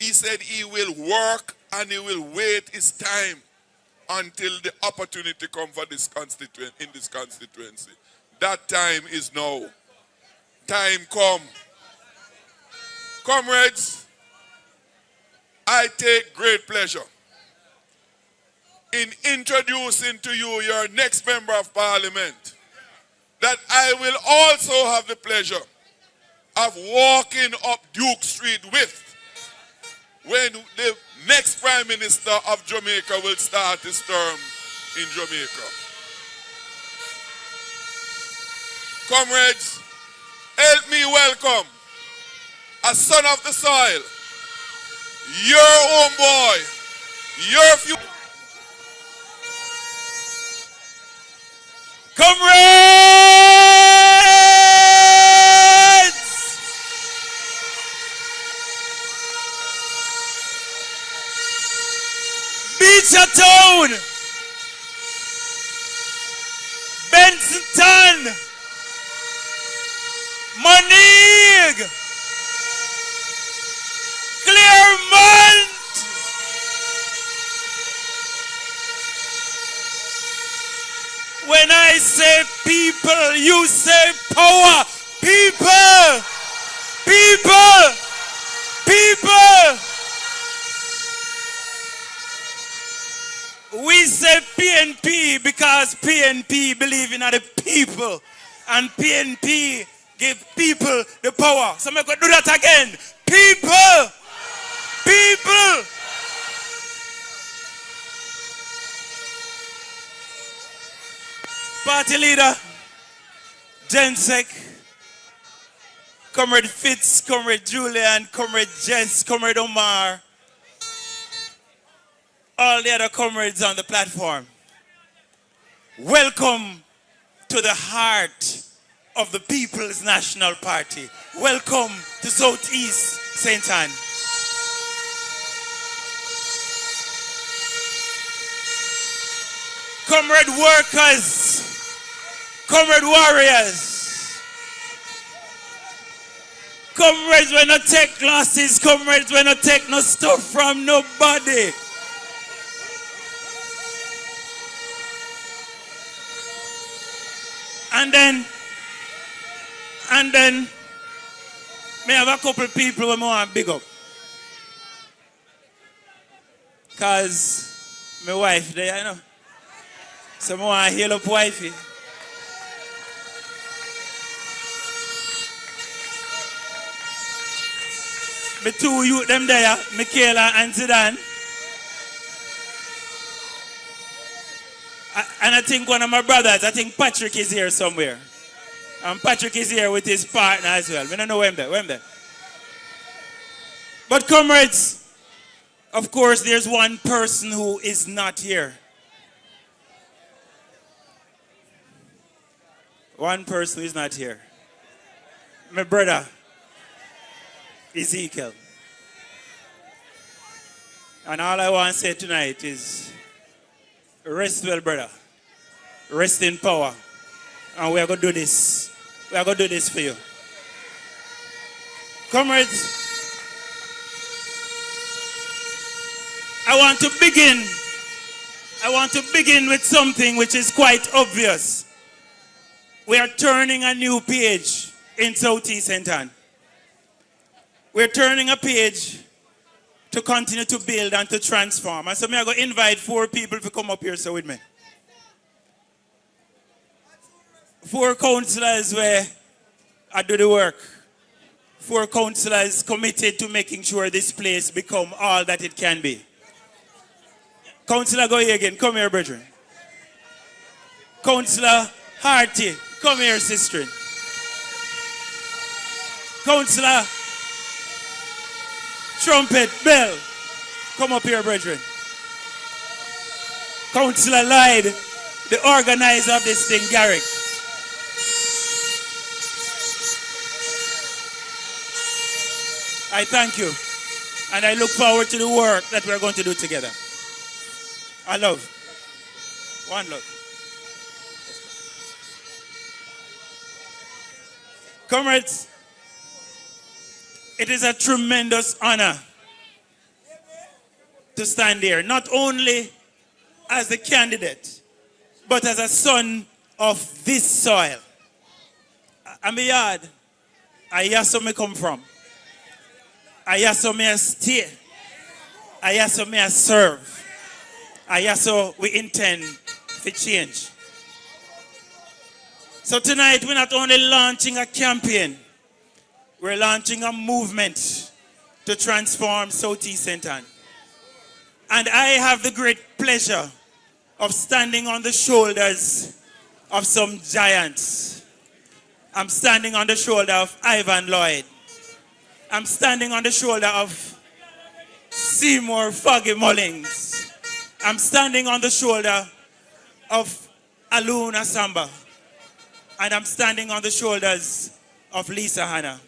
he said he will work and he will wait his time until the opportunity comes for this in this constituency. That time is now. Time come. Comrades, I take great pleasure in introducing to you your next member of parliament that I will also have the pleasure of walking up Duke Street with when the next Prime Minister of Jamaica will start his term in Jamaica. Comrades, help me welcome a son of the soil, your homeboy, your future. Comrades! Beachtown, Bensonton, Monique, Claremont, when I say people, you say power. People, people, people. We say PNP because PNP believe in the people. And PNP give people the power. So I'm going to do that again. People! People! Party leader, Jensek, Comrade Fitz, Comrade Julian, Comrade Jess, Comrade Omar, all the other comrades on the platform. Welcome to the heart of the People's National Party. Welcome to Southeast St. Anne. Comrade workers, comrade warriors, comrades when not take glasses, comrades when not take no stuff from nobody. And then, me have a couple people who I want to big up. Because my wife there, you know. So I want to heal up wifey. My two youth them there, Michaela and Zidane. And I think one of my brothers, I think Patrick is here somewhere. And Patrick is here with his partner as well. We don't know where I'm there. But comrades, of course, there's one person who is not here. One person who is not here. My brother, Ezekiel. And all I want to say tonight is, rest well, brother. Rest in power. And we are going to do this. We are going to do this for you. Comrades, I want to begin with something which is quite obvious. We are turning a new page in Southeast St. Anne. We're turning a page to continue to build and to transform. And so I'm going to invite 4 people to come up here so with me. 4 councillors where I do the work. 4 councillors committed to making sure this place become all that it can be. Councillor, go here again. Come here, brethren. Councillor Harty, come here, sister. Councillor Trumpet Bell, come up here, brethren. Councillor Lloyd, the organizer of this thing, Garrick. I thank you. And I look forward to the work that we're going to do together. I love. One love. Comrades, it is a tremendous honor to stand here, not only as a candidate, but as a son of this soil. I'm yard. I also me come from. I also me stay. I also me serve. I also we intend to change. So tonight we're not only launching a campaign, we're launching a movement to transform Southeast St. Ann. And I have the great pleasure of standing on the shoulders of some giants. I'm standing on the shoulder of Ivan Lloyd. I'm standing on the shoulder of Seymour Foggy Mullings. I'm standing on the shoulder of Aluna Samba. And I'm standing on the shoulders of Lisa Hanna.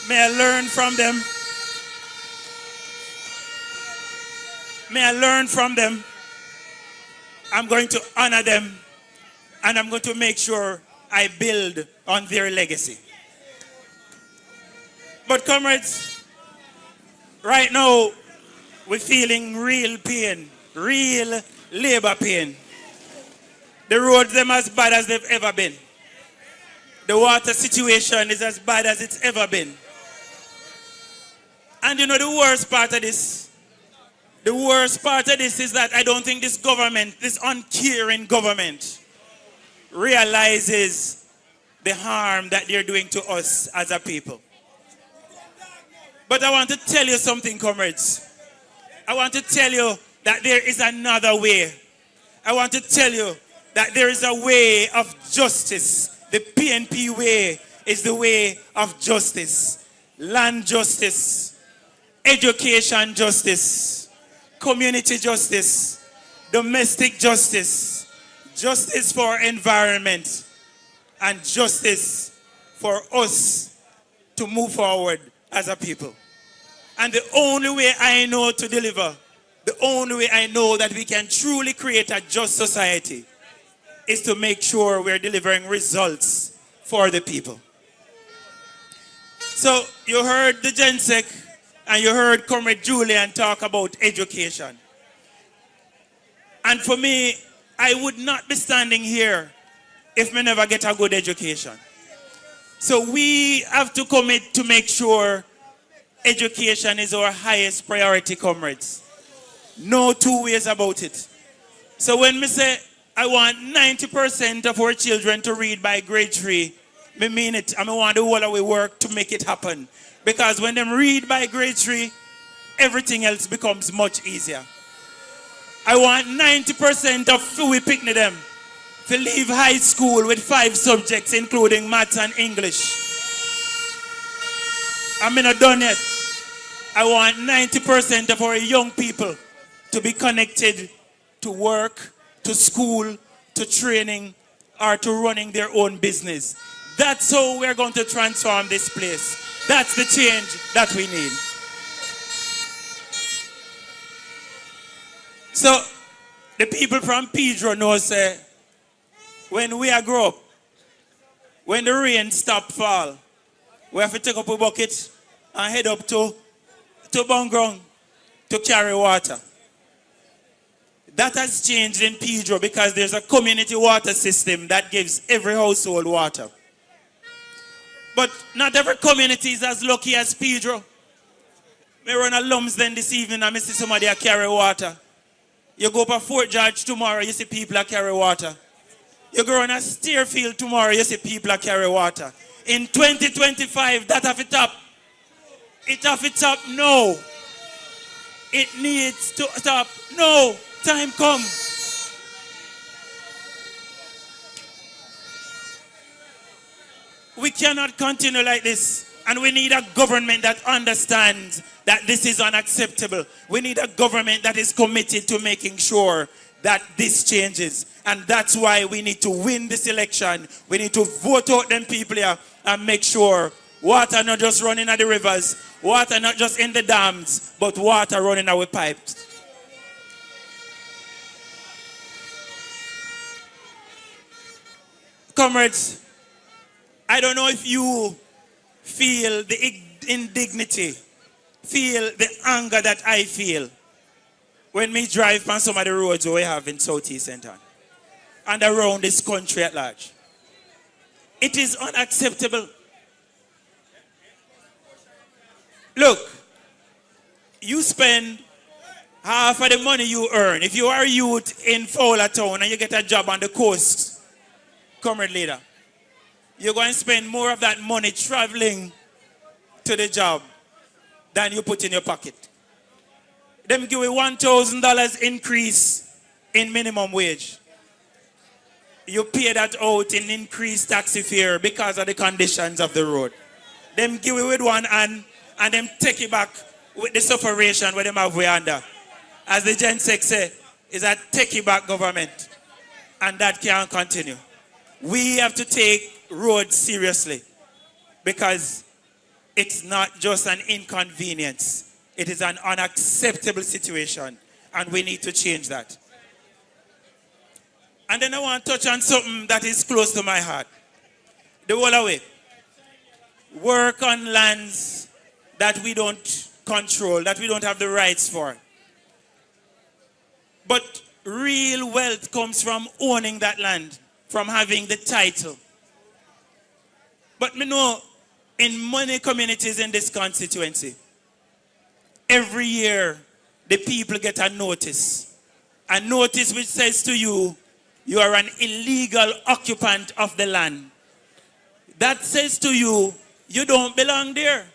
May I learn from them? May I learn from them? I'm going to honor them, and I'm going to make sure I build on their legacy. But comrades, right now, we're feeling real pain, real labor pain. The roads them as bad as they've ever been. The water situation is as bad as it's ever been. And you know the worst part of this? The worst part of this is that I don't think this government, this uncaring government, realizes the harm that they're doing to us as a people. But I want to tell you something, comrades. I want to tell you that there is another way. I want to tell you that there is a way of justice. The PNP way is the way of justice. Land justice, education justice, community justice, domestic justice, justice for environment, and justice for us to move forward as a people. And the only way I know to deliver, the only way I know that we can truly create a just society is to make sure we're delivering results for the people. So you heard the Gensec and you heard Comrade Julian talk about education. And for me, I would not be standing here if we never get a good education. So we have to commit to make sure education is our highest priority, comrades. No two ways about it. So when we say, I want 90% of our children to read by grade 3, I mean it. I want the whole of we work to make it happen. Because when they read by grade 3, everything else becomes much easier. I want 90% of who we pick them to leave high school with 5 subjects, including maths and English. I'm not done yet. I want 90% of our young people to be connected to work, to school, to training, or to running their own business. That's how we're going to transform this place. That's the change that we need. So, the people from Pedro know, say, when we are grow up, when the rain stop fall, we have to take up a bucket and head up to Bongrong to carry water. That has changed in Pedro because there's a community water system that gives every household water. But not every community is as lucky as Pedro. We run a Lumsden this evening and I see somebody carry water. You go up a Fort George tomorrow, you see people carry water. You go on a Steerfield tomorrow, you see people carry water. In 2025, that have it up. It have it up now. It needs to stop. No, time come. We cannot continue like this. And we need a government that understands that this is unacceptable. We need a government that is committed to making sure that this changes. And that's why we need to win this election. We need to vote out them people here and make sure water not just running at the rivers, water not just in the dams, but water running our pipes. Comrades, I don't know if you feel the indignity feel the anger that I feel when me drive on some of the roads we have in Southeast St. Ann and around this country at large. It is unacceptable. Look, you spend half of the money you earn. If you are a youth in Fowler Town and you get a job on the coast, comrade leader, you're going to spend more of that money traveling to the job than you put in your pocket. Them give you $1,000 increase in minimum wage. You pay that out in increased taxi fare because of the conditions of the road. Them give you with one hand and them take it back with the sufferation where them have way under. As the Gen 6 say, is a take it back government. And that can't continue. We have to take roads seriously because it's not just an inconvenience. It is an unacceptable situation and we need to change that. And then I want to touch on something that is close to my heart. The whole away. Work on lands that we don't control, that we don't have the rights for. But real wealth comes from owning that land, from having the title. But me know, in many communities in this constituency, every year the people get a notice. A notice which says to you, you are an illegal occupant of the land. That says to you, you don't belong there.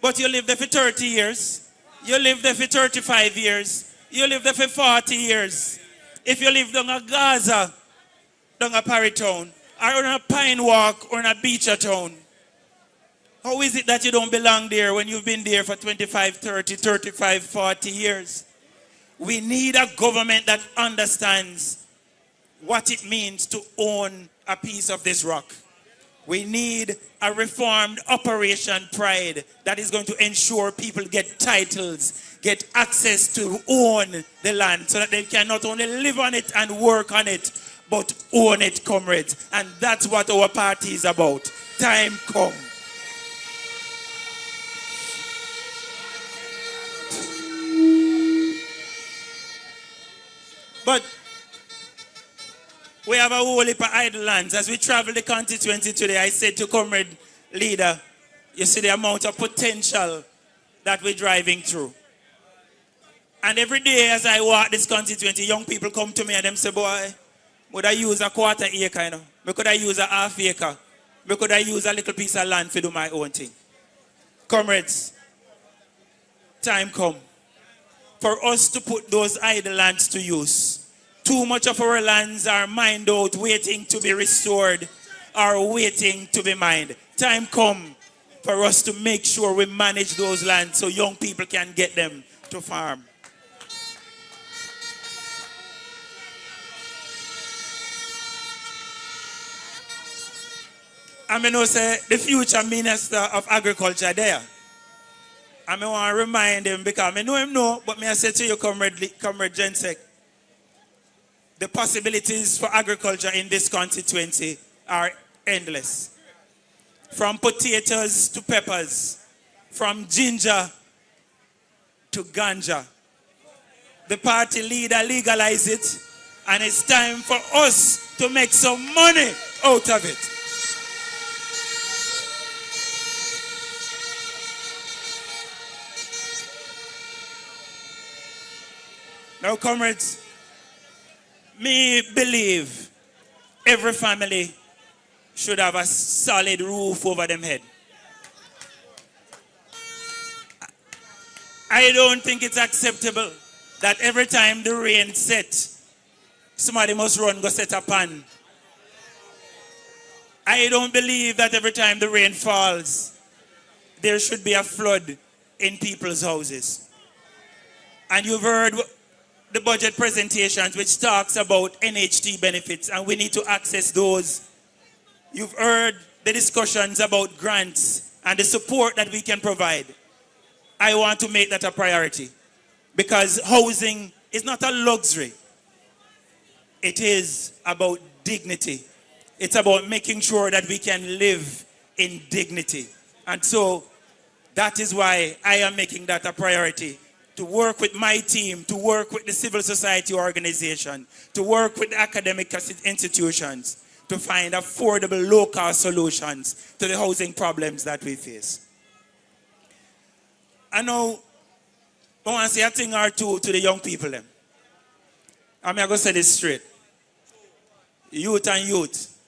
But you live there for 30 years. You live there for 35 years. You live there for 40 years. If you live down a Gaza, down a Parry town, or in a Pine Walk, or in a Beecher town, how is it that you don't belong there when you've been there for 25, 30, 35, 40 years? We need a government that understands what it means to own a piece of this rock. We need a reformed Operation Pride that is going to ensure people get titles, get access to own the land so that they can not only live on it and work on it, but own it, comrades. And that's what our party is about. Time come. But we have a whole heap of idle lands. As we travel the constituency today, I said to comrade leader, you see the amount of potential that we're driving through. And every day as I walk this constituency, young people come to me and them say, boy, would I use a quarter acre, you know? Could I use a half acre? Could I use a little piece of land to do my own thing? Comrades, time come for us to put those idle lands to use. Too much of our lands are mined out, waiting to be restored or waiting to be mined. Time come for us to make sure we manage those lands so young people can get them to farm. I mean, say the future Minister of Agriculture there. I mean, want to remind him because I know him no, but I say to you, Comrade Jensek, the possibilities for agriculture in this constituency are endless. From potatoes to peppers, from ginger to ganja. The party leader legalized it, and it's time for us to make some money out of it. Now, comrades, me believe every family should have a solid roof over them head. I don't think it's acceptable that every time the rain sets, somebody must run go set a pan. I don't believe that every time the rain falls, there should be a flood in people's houses. And you've heard the budget presentations which talks about NHT benefits and we need to access those. You've heard the discussions about grants and the support that we can provide. I want to make that a priority because housing is not a luxury. It is about dignity. It's about making sure that we can live in dignity. And so That is why I am making that a priority. To work with my team, to work with the civil society organization, to work with the academic institutions, to find affordable local solutions to the housing problems that we face. I know I want to say a thing or two to the young people. I'm going to say this straight. Youth and youth.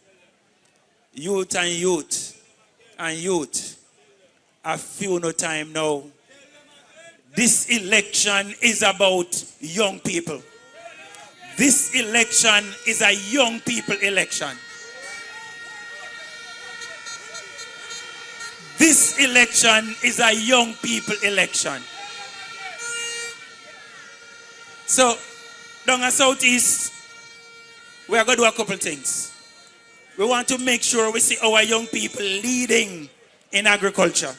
Youth and youth. And youth. A few no time now. This election is about young people. This election is a young people election. This election is a young people election. So, down at Southeast, we are going to do a couple things. We want to make sure we see our young people leading in agriculture.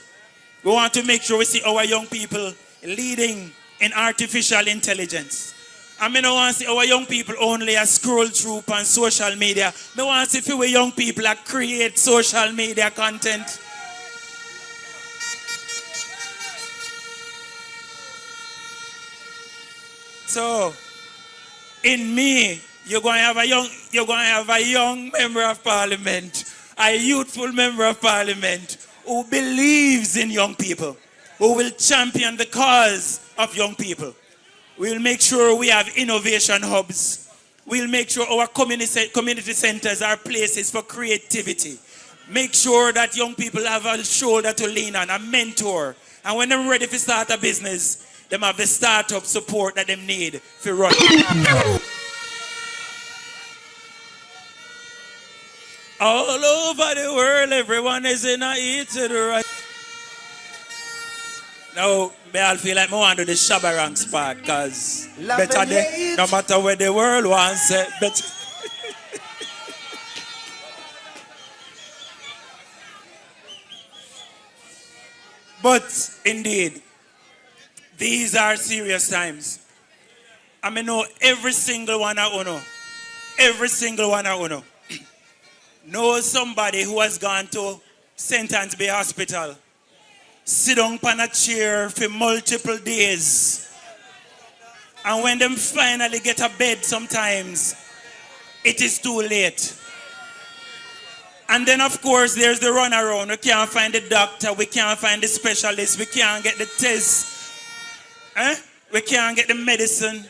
We want to make sure we see our young people leading in artificial intelligence. And I don't want to see our young people only scroll through on social media. I want to see our young people create social media content. So, in me, you're going to have a young member of parliament, a youthful member of parliament who believes in young people, who will champion the cause of young people. We'll make sure we have innovation hubs. We'll make sure our community centers are places for creativity. Make sure that young people have a shoulder to lean on, a mentor. And when they're ready to start a business, they have the startup support that they need to run. All over the world, everyone is in a eat to the right. Now, I feel like I want to do the Shabarangs part, because better day, no matter where the world wants it, better. But indeed, these are serious times. I mean, know every single one of you, every single one of you knows somebody who has gone to St. Anne's Bay Hospital, sit down on a chair for multiple days. And when them finally get a bed sometimes, it is too late. And then of course there's the runaround. We can't find the doctor, we can't find the specialist, we can't get the test. We can't get the medicine.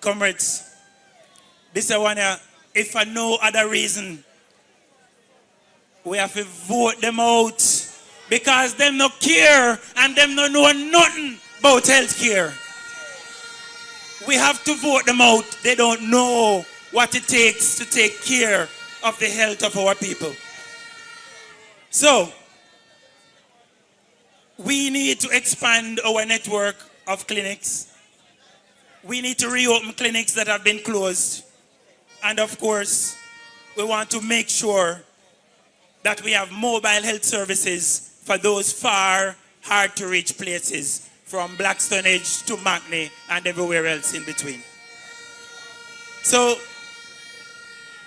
Comrades, this is one, if for no other reason, we have to vote them out, because them no care and them no know nothing about health care. We have to vote them out. They don't know what it takes to take care of the health of our people. So, we need to expand our network of clinics. We need to reopen clinics that have been closed. And of course, we want to make sure that we have mobile health services for those far, hard to reach places, from Blackstonage to Mackney and everywhere else in between. So,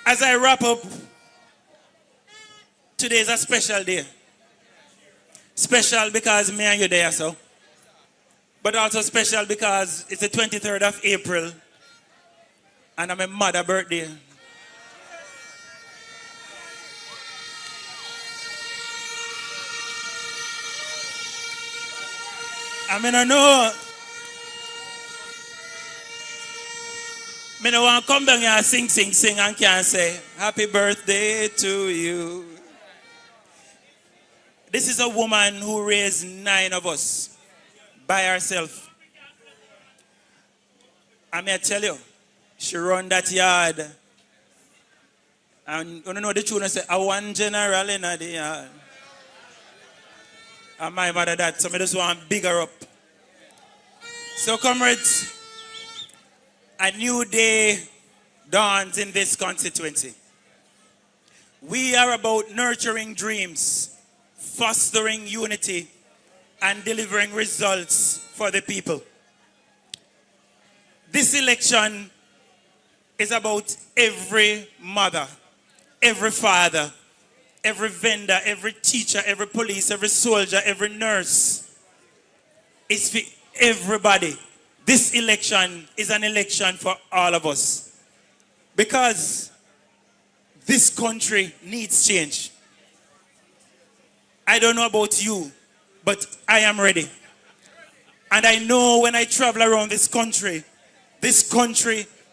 as I wrap up, today is a special day. Special because me and you there, so. But also special because it's the 23rd of April and my mother's birthday. I mean, I know. I don't want to come down here and sing and can't say, happy birthday to you. This is a woman who raised 9 of us by herself. I may tell you, she run that yard. And you know the tune, I say, I want general in the yard. And my mother that, so I just want to big her up. So comrades, a new day dawns in this constituency. We are about nurturing dreams, fostering unity, and delivering results for the people. This election is about every mother, every father, every vendor, every teacher, every police, every soldier, every nurse. It's for everybody. This election is an election for all of us. Because this country needs change. I don't know about you, but I am ready. And I know when I travel around this country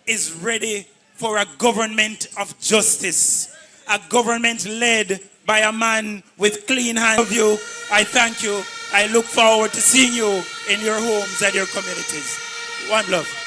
is ready for a government of justice. A government led by a man with clean hands. I love you. I thank you. I look forward to seeing you in your homes and your communities. One love.